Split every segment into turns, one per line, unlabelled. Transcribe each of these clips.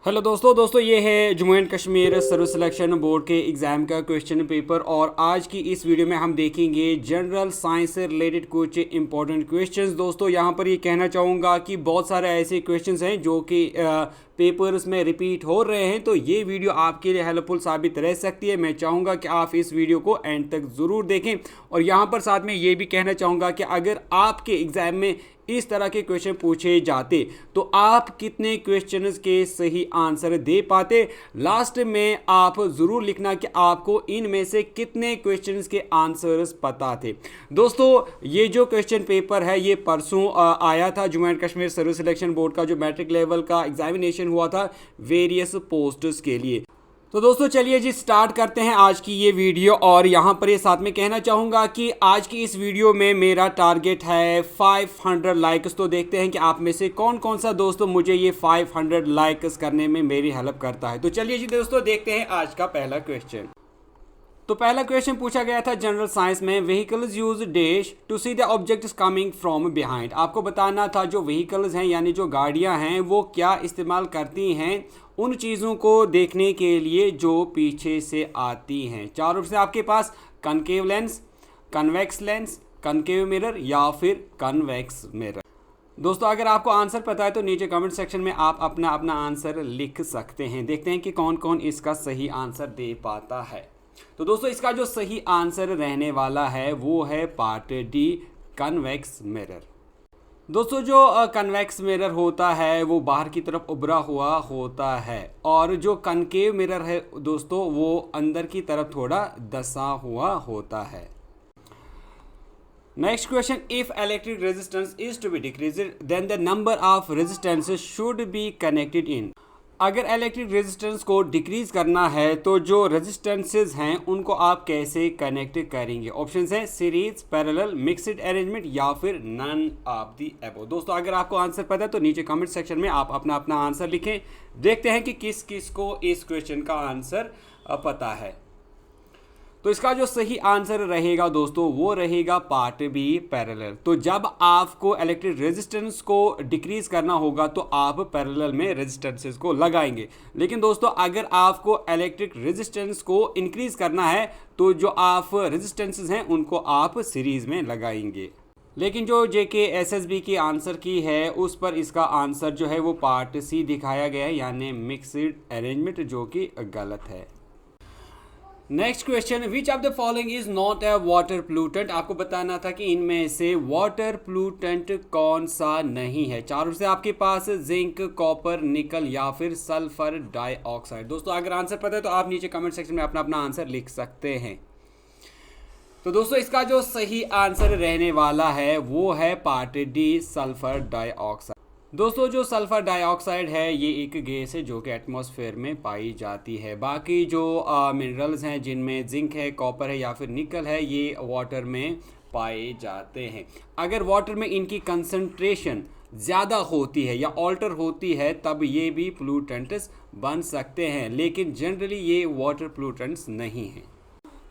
Hello दोस्तों ये है Jammu and Kashmir service selection board के एग्ज़ाम का क्वेश्चन पेपर। और आज की इस वीडियो में हम देखेंगे जनरल साइंस से रिलेटेड कुछ इंपॉर्टेंट क्वेश्चंस। दोस्तों यहाँ पर ये कहना चाहूँगा कि बहुत सारे ऐसे क्वेश्चंस हैं जो कि पेपर्स में रिपीट हो रहे हैं, तो ये वीडियो आपके लिए हेल्पफुल साबित रह सकती है। मैं चाहूँगा कि आप इस वीडियो को एंड तक ज़रूर देखें। और यहाँ पर साथ में ये भी कहना चाहूँगा कि अगर आपके एग्ज़ाम में इस तरह के क्वेश्चन पूछे जाते तो आप कितने क्वेश्चंस के सही आंसर दे पाते। लास्ट में आप ज़रूर लिखना कि आपको इनमें से कितने क्वेश्चंस के आंसर्स पता थे। दोस्तों ये जो क्वेश्चन पेपर है ये परसों आया था। Jammu and Kashmir service selection board का जो मैट्रिक लेवल का एग्जामिनेशन हुआ था वेरियस पोस्ट्स के लिए। तो दोस्तों चलिए जी स्टार्ट करते हैं आज की ये वीडियो। और यहाँ पर ये साथ में कहना चाहूँगा कि आज की इस वीडियो में मेरा टारगेट है 500 लाइक्स। तो देखते हैं कि आप में से कौन कौन सा दोस्तों मुझे ये 500 लाइक्स करने में मेरी हेल्प करता है। तो चलिए जी दोस्तों देखते हैं आज का पहला क्वेश्चन। तो पहला क्वेश्चन पूछा गया था जनरल साइंस में, vehicles use dash to see the objects coming from behind. आपको बताना था जो व्हीकल्स हैं यानी जो गाड़ियां हैं वो क्या इस्तेमाल करती हैं उन चीज़ों को देखने के लिए जो पीछे से आती हैं। चार ऑप्शन आपके पास, concave lens, convex lens, concave mirror या फिर कन्वेक्स मिरर। दोस्तों अगर आपको आंसर पता है तो नीचे कमेंट सेक्शन में आप अपना अपना आंसर लिख सकते हैं। देखते हैं कि कौन कौन इसका सही आंसर दे पाता है। तो दोस्तों इसका जो सही आंसर रहने वाला है वो है पार्ट डी, कन्वेक्स मिरर। दोस्तों जो कन्वेक्स मिरर होता है वो बाहर की तरफ उभरा हुआ होता है और जो कनकेव मिरर है दोस्तों वो अंदर की तरफ थोड़ा दसा हुआ होता है। Next question, if electric resistance is to be decreased then the number of resistances should be connected in. अगर इलेक्ट्रिक रेजिस्टेंस को डिक्रीज करना है तो जो रेजिस्टेंसेस हैं उनको आप कैसे कनेक्ट करेंगे। ऑप्शन है सीरीज, पैरेलल, मिक्स्ड अरेंजमेंट या फिर नन ऑफ द अबव। दोस्तों अगर आपको आंसर पता है तो नीचे कमेंट सेक्शन में आप अपना अपना आंसर लिखें। देखते हैं कि किस किस को इस क्वेश्चन का आंसर पता है। तो इसका जो सही आंसर रहेगा दोस्तों वो रहेगा पार्ट बी, पैरेलल। तो जब आपको इलेक्ट्रिक रेजिस्टेंस को डिक्रीज करना होगा तो आप पैरेलल में रेजिस्टेंसेस को लगाएंगे। लेकिन दोस्तों अगर आपको इलेक्ट्रिक रेजिस्टेंस को इंक्रीज करना है तो जो आप रेजिस्टेंसेस हैं उनको आप सीरीज में लगाएंगे। लेकिन जो JKSSB की आंसर की है उस पर इसका आंसर जो है वो पार्ट सी दिखाया गया है यानी मिक्स्ड अरेंजमेंट, जो कि गलत है। Next question, which of the following is not a water प्लूटेंट। आपको बताना था कि इनमें से वाटर प्लूटेंट कौन सा नहीं है। चारों से आपके पास जिंक, कॉपर, निकल या फिर सल्फर डाइऑक्साइड। दोस्तों अगर आंसर पता है तो आप नीचे कमेंट सेक्शन में अपना अपना आंसर लिख सकते हैं। तो दोस्तों इसका जो सही आंसर रहने वाला है वो है पार्ट डी, सल्फर डाइऑक्साइड। दोस्तों जो सल्फर डाइऑक्साइड है ये एक गैस है जो कि एटमॉस्फेयर में पाई जाती है। बाकी जो मिनरल्स हैं जिनमें जिंक है, कॉपर है या फिर निकल है ये वाटर में पाए जाते हैं। अगर वाटर में इनकी कंसंट्रेशन ज़्यादा होती है या ऑल्टर होती है तब ये भी प्लूटेंट्स बन सकते हैं, लेकिन जनरली ये वाटर प्लूटेंट्स नहीं हैं।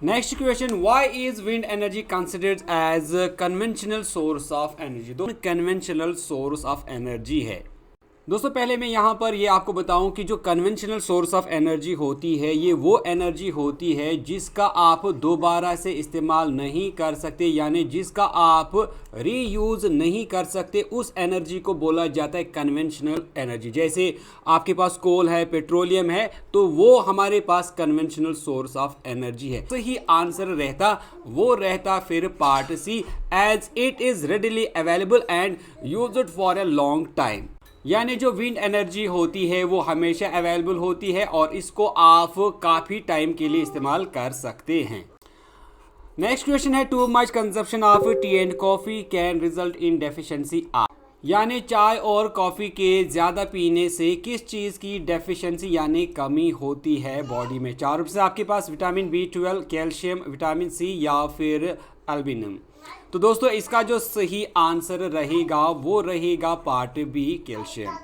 Next question, why is wind energy considered as conventional source of energy. दो कन्वेंशनल सोर्स ऑफ एनर्जी है। दोस्तों पहले मैं यहाँ पर ये आपको बताऊं कि जो कन्वेंशनल सोर्स ऑफ एनर्जी होती है ये वो एनर्जी होती है जिसका आप दोबारा से इस्तेमाल नहीं कर सकते, यानी जिसका आप रीयूज़ नहीं कर सकते, उस एनर्जी को बोला जाता है कन्वेंशनल एनर्जी। जैसे आपके पास कोल है, पेट्रोलियम है, तो वो हमारे पास कन्वेंशनल सोर्स ऑफ एनर्जी है। तो ही आंसर रहता फिर part C, as it is readily available and used for a long time. यानी जो विंड एनर्जी होती है वो हमेशा अवेलेबल होती है और इसको आप काफ़ी टाइम के लिए इस्तेमाल कर सकते हैं। नेक्स्ट क्वेश्चन है, too much consumption of T and coffee can result in deficiency of. यानी चाय और कॉफ़ी के ज़्यादा पीने से किस चीज़ की डेफिशिएंसी यानी कमी होती है बॉडी में। चार ऑप्शन आपके पास, vitamin B12, calcium, vitamin C या फिर एल्बिनम। तो दोस्तों इसका जो सही आंसर रहेगा वो रहेगा part B, calcium.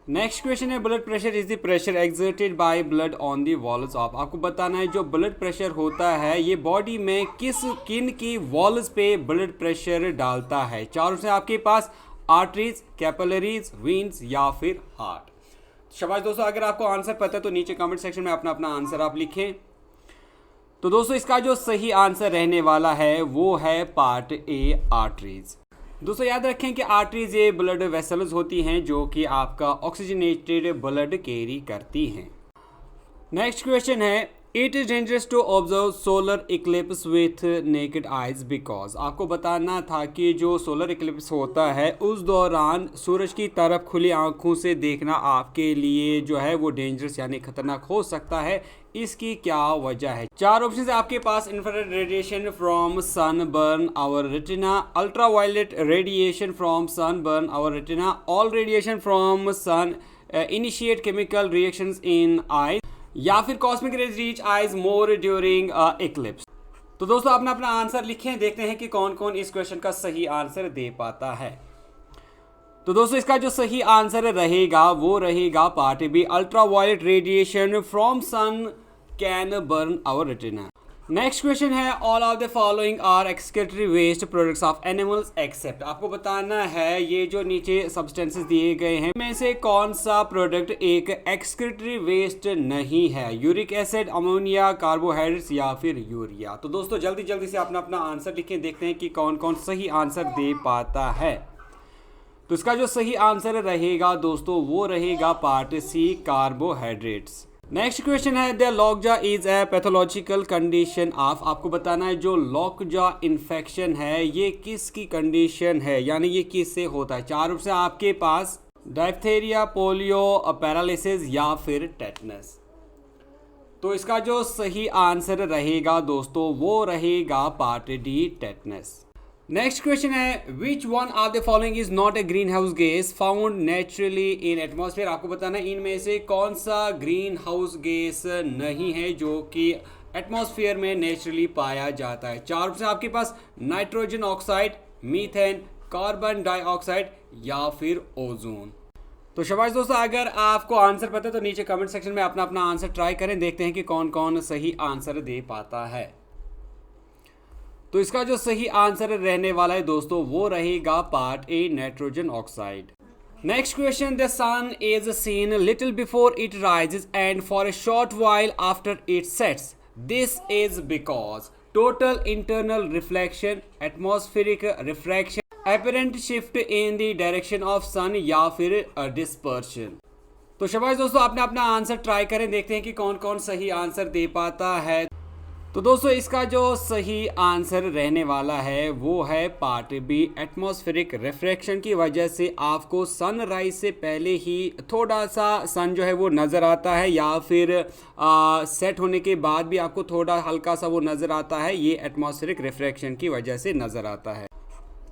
Next question है, blood pressure is the pressure exerted by blood on the walls of. आपको बताना है जो ब्लड प्रेशर होता है ये बॉडी में किन की वॉल्स पे ब्लड प्रेशर डालता है। चारों से आपके पास आर्टरीज, कैपिलरीज, वेन्स या फिर हार्ट। शाबाश दोस्तों, अगर आपको आंसर पता है तो नीचे कमेंट सेक्शन में अपना अपना आंसर आप लिखें। तो दोस्तों इसका जो सही आंसर रहने वाला है वो है पार्ट ए, आर्टरीज। दोस्तों याद रखें कि आर्टरीज ये ब्लड वेसल्स होती हैं जो कि आपका ऑक्सीजनेटेड ब्लड कैरी करती हैं। नेक्स्ट क्वेश्चन है, it is dangerous to observe solar eclipse with naked eyes because. आपको बताना था कि जो सोलर इक्लिप्स होता है उस दौरान सूरज की तरफ खुली आंखों से देखना आपके लिए जो है वो डेंजरस यानी खतरनाक हो सकता है। इसकी क्या वजह है? 4 ऑप्शन है आपके पास। Infrared radiation from sun burn our retina, ultraviolet radiation from sun burn our retina, all radiation from sun initiate chemical reactions in eye, या फिर cosmic rays reach eyes more during eclipse. तो दोस्तों अपना अपना answer लिखें, देखते हैं कि कौन कौन इस क्वेश्चन का सही आंसर दे पाता है। तो दोस्तों इसका जो सही आंसर रहेगा वो रहेगा part B, ultraviolet radiation from sun can burn our retina. Next question है, all of the following are excretory waste products of animals except. आपको बताना है ये जो नीचे सब्सटेंसेस दिए गए हैं में से कौन सा प्रोडक्ट एक एक्सक्रीटरी वेस्ट नहीं है? यूरिक एसिड, अमोनिया, कार्बोहाइड्रेट्स या फिर यूरिया। तो दोस्तों जल्दी जल्दी से अपना अपना आंसर लिखें, देखते हैं कि कौन कौन सही आंसर दे पाता है। तो इसका जो सही आंसर रहेगा दोस्तों वो रहेगा part C, carbohydrates. Next question है, the lockjaw is a pathological condition of. आपको बताना है जो लॉकजा इन्फेक्शन है ये किसकी कंडीशन है, यानी ये किससे होता है? 4 ऑप्शन आपके पास, डायप्थेरिया, पोलियो, पैरालिसिस या फिर टेटनस। तो इसका जो सही आंसर रहेगा दोस्तों वो रहेगा part D, tetanus. Next question है, which one of the following is not a green house gas found naturally in atmosphere. आपको बताना है इनमें से कौन सा ग्रीन हाउस गैस नहीं है जो कि एटमॉस्फेयर में नेचुरली पाया जाता है। 4 ऑप्शन आपके पास, nitrogen oxide, methane, carbon dioxide या फिर ओजोन। तो शाबाश दोस्तों, अगर आपको आंसर पता है तो नीचे कमेंट सेक्शन में अपना अपना आंसर ट्राई करें, देखते हैं कि कौन कौन सही आंसर दे पाता है। तो इसका जो सही आंसर रहने वाला है दोस्तों वो रहेगा part A, nitrogen oxide. Next question, the sun is seen little before it rises and for a short while after it sets. This is because total internal reflection, atmospheric refraction, apparent shift in the direction of sun या फिर dispersion. तो शाबाश दोस्तों, अपना अपना answer try करें, देखते हैं कि कौन कौन सही आंसर दे पाता है। तो दोस्तों इसका जो सही आंसर रहने वाला है वो है पार्ट बी, एटमॉस्फेरिक रिफ्रैक्शन की वजह से आपको सनराइज से पहले ही थोड़ा सा सन जो है वो नज़र आता है या फिर सेट होने के बाद भी आपको थोड़ा हल्का सा वो नज़र आता है, ये एटमॉस्फेरिक रिफ्रैक्शन की वजह से नज़र आता है।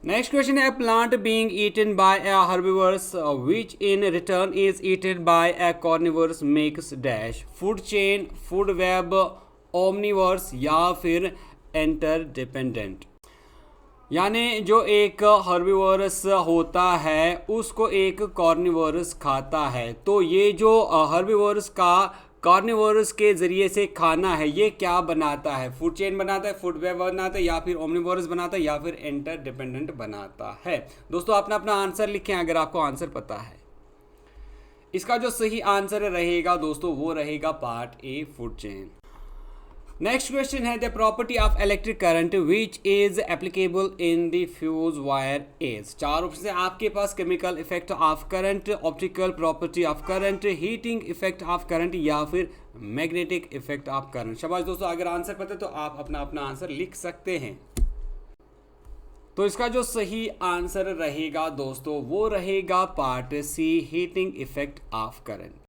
नेक्स्ट क्वेश्चन है, plant being eaten by a herbivores which in return is eaten by a carnivores makes dash, food chain, food web, omnivores या फिर इंटरडिपेंडेंट। यानी जो एक हर्बिवर्स होता है उसको एक कार्निवर्स खाता है, तो ये जो हर्बिवर्स का कार्निवर्स के ज़रिए से खाना है ये क्या बनाता है? फूड चेन बनाता है, फूड वेब बनाता है या फिर ओमनिवर्स बनाता है या फिर इंटरडिपेंडेंट बनाता है। दोस्तों अपना अपना आंसर लिखें अगर आपको आंसर पता है। इसका जो सही आंसर रहेगा दोस्तों वो रहेगा part A, food chain. Next question है, the property of electric current which is applicable in the fuse wire is. 4 option है आपके पास, chemical effect of current, optical property of current, heating effect of current या फिर magnetic effect of current. शाबाश दोस्तों, अगर answer पता है तो आप अपना अपना आंसर लिख सकते हैं। तो इसका जो सही आंसर रहेगा दोस्तों वो रहेगा part C, heating effect of current.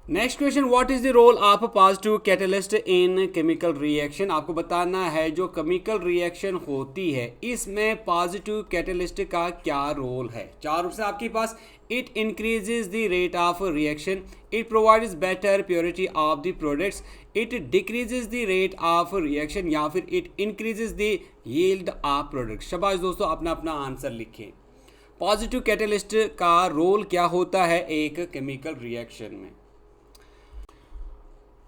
Next question, what is the role of positive catalyst in chemical reaction. आपको बताना है जो केमिकल रिएक्शन होती है इसमें पॉजिटिव कैटलिस्ट का क्या रोल है। 4 ऑप्शन आपके पास, it increases the rate of reaction, it provides better purity of the products, it decreases the rate of reaction या फिर it increases the yield of product. शाबाश दोस्तों, अपना अपना आंसर लिखें। पॉजिटिव कैटलिस्ट का रोल क्या होता है एक केमिकल रिएक्शन में?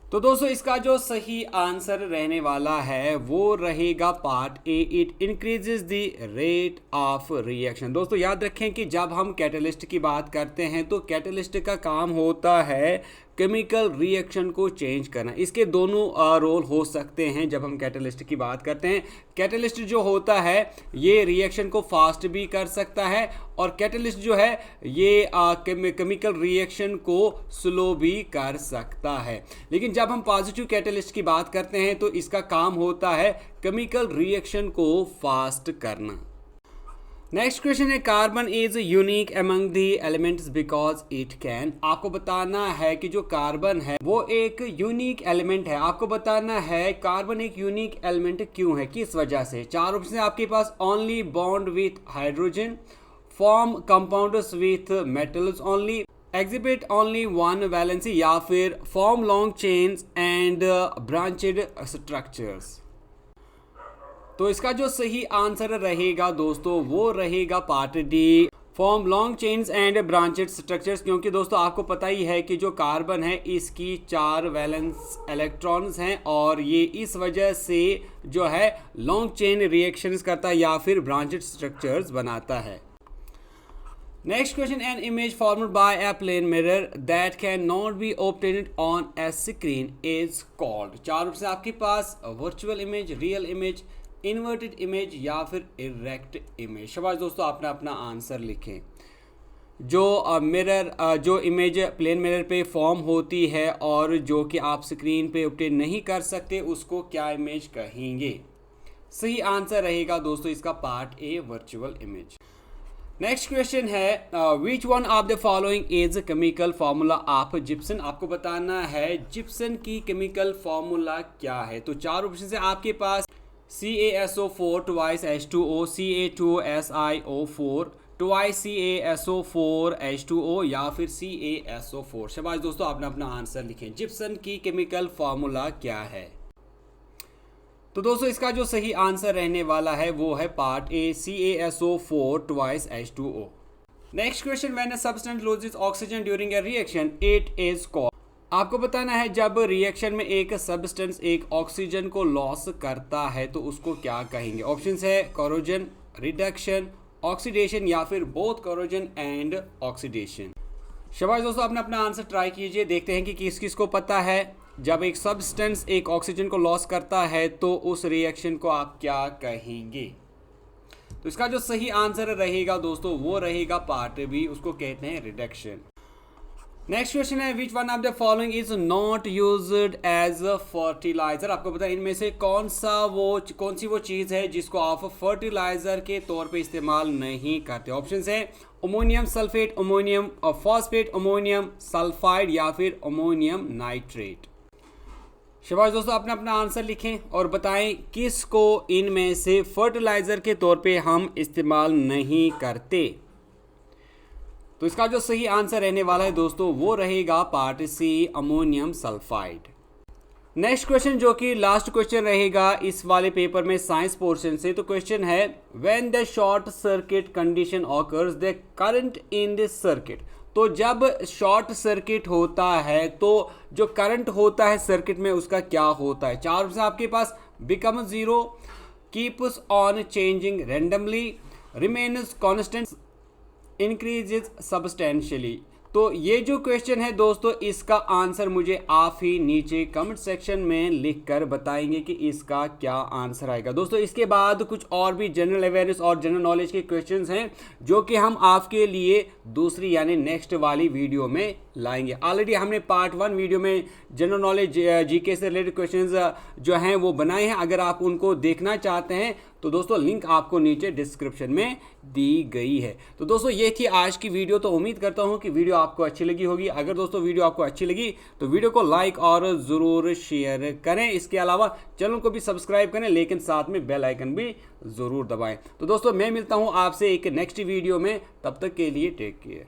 तो दोस्तों इसका जो सही आंसर रहने वाला है वो रहेगा part A, it increases the rate of reaction. दोस्तों याद रखें कि जब हम कैटलिस्ट की बात करते हैं तो कैटलिस्ट का काम होता है केमिकल रिएक्शन को चेंज करना। इसके दोनों रोल हो सकते हैं जब हम कैटलिस्ट की बात करते हैं। कैटलिस्ट जो होता है ये रिएक्शन को फास्ट भी कर सकता है और कैटलिस्ट जो है ये केमिकल रिएक्शन को स्लो भी कर सकता है। लेकिन जब हम पॉजिटिव कैटलिस्ट की बात करते हैं तो इसका काम होता है केमिकल रिएक्शन को फास्ट करना। नेक्स्ट क्वेश्चन है carbon is unique among the elements because it can. आपको बताना है कि जो कार्बन है वो एक यूनिक एलिमेंट है। आपको बताना है कार्बन एक यूनिक एलिमेंट क्यों है, किस वजह से। 4 ऑप्शन है आपके पास। Only bond with hydrogen, form compounds with metals only, exhibit only one valency, या फिर form long chains and branched structures. तो इसका जो सही आंसर रहेगा दोस्तों वो रहेगा part D, form long chains and branched structures. क्योंकि दोस्तों आपको पता ही है कि जो कार्बन है इसकी 4 वैलेंस इलेक्ट्रॉन्स हैं और ये इस वजह से जो है लॉन्ग चेन रिएक्शंस करता है या फिर ब्रांचेड स्ट्रक्चर्स बनाता है। Next question, an image formed by a plane mirror that can not be obtained on a screen is called. 4 option आपके पास। Virtual image, real image, inverted image या फिर इरेक्ट इमेज। शाबाश दोस्तों, आपने अपना आंसर लिखें। जो जो इमेज प्लेन मिरर पे फॉर्म होती है और जो कि आप स्क्रीन पे ऑब्टेन नहीं कर सकते उसको क्या इमेज कहेंगे। सही आंसर रहेगा दोस्तों इसका part A, virtual image. Next question है which one of the following is chemical formula of gypsum. आपको बताना है जिप्सन की केमिकल फार्मूला क्या है। तो 4 ऑप्शन है आपके पास। CaSO4 twice H2O, Ca2SiO4 twice CaSO4 H2O या फिर CaSO4। शाबाश दोस्तों, आपने अपना आंसर लिखें। जिप्सन की केमिकल फार्मूला क्या है। तो दोस्तों इसका जो सही आंसर रहने वाला है वो है part A, CaSO4 twice H2O। Next question, when a substance loses oxygen during a reaction it is called. आपको बताना है जब रिएक्शन में एक सब्सटेंस एक ऑक्सीजन को लॉस करता है तो उसको क्या कहेंगे। ऑप्शंस है कोरोजन, रिडक्शन, ऑक्सीडेशन या फिर बोथ कोरोजन एंड ऑक्सीडेशन। शाबाश दोस्तों, आपने अपना आंसर ट्राई कीजिए। देखते हैं कि किस किस को पता है जब एक सब्सटेंस एक ऑक्सीजन को लॉस करता है तो उस रिएक्शन को आप क्या कहेंगे। तो इसका जो सही आंसर रहेगा दोस्तों वो रहेगा पार्ट बी, उसको कहते हैं रिडक्शन। नेक्स्ट क्वेश्चन है which one of the following is not used as a fertiliser. आपको पता है इनमें से कौन सी वो चीज़ है जिसको आप फर्टिलाइजर के तौर पे इस्तेमाल नहीं करते। ऑप्शंस है ammonium sulphate, ammonium phosphate, ammonium sulphide या फिर अमोनियम नाइट्रेट। शाबाश दोस्तों, आपने अपना आंसर लिखें और बताएं किसको इनमें से फर्टिलाइजर के तौर पे हम इस्तेमाल नहीं करते। तो इसका जो सही आंसर रहने वाला है दोस्तों वो रहेगा part C, ammonium sulphide. Next question जो कि लास्ट क्वेश्चन रहेगा इस वाले पेपर में साइंस पोर्शन से। तो क्वेश्चन है when the short circuit condition occurs the current in this circuit. तो जब शॉर्ट सर्किट होता है तो जो करंट होता है सर्किट में उसका क्या होता है। 4 ऑप्शन आपके पास। Become 0, keeps on changing randomly, remains constant, increases substantially. तो ये जो क्वेश्चन है दोस्तों इसका आंसर मुझे आप ही नीचे कमेंट सेक्शन में लिखकर बताएंगे कि इसका क्या आंसर आएगा। दोस्तों इसके बाद कुछ और भी जनरल अवेयरनेस और जनरल नॉलेज के क्वेश्चंस हैं जो कि हम आपके लिए दूसरी यानी नेक्स्ट वाली वीडियो में लाएंगे। ऑलरेडी हमने पार्ट 1 वीडियो में जनरल नॉलेज जीके से रिलेटेड क्वेश्चंस जो हैं वो बनाए हैं। अगर आप उनको देखना चाहते हैं तो दोस्तों लिंक आपको नीचे डिस्क्रिप्शन में दी गई है। तो दोस्तों ये थी आज की वीडियो। तो उम्मीद करता हूँ कि वीडियो आपको अच्छी लगी होगी। अगर दोस्तों वीडियो आपको अच्छी लगी तो वीडियो को लाइक और ज़रूर शेयर करें। इसके अलावा चैनल को भी सब्सक्राइब करें, लेकिन साथ में बेल आइकन भी ज़रूर दबाएं। तो दोस्तों मैं मिलता हूँ आपसे एक नेक्स्ट वीडियो में, तब तक के लिए टेक केयर।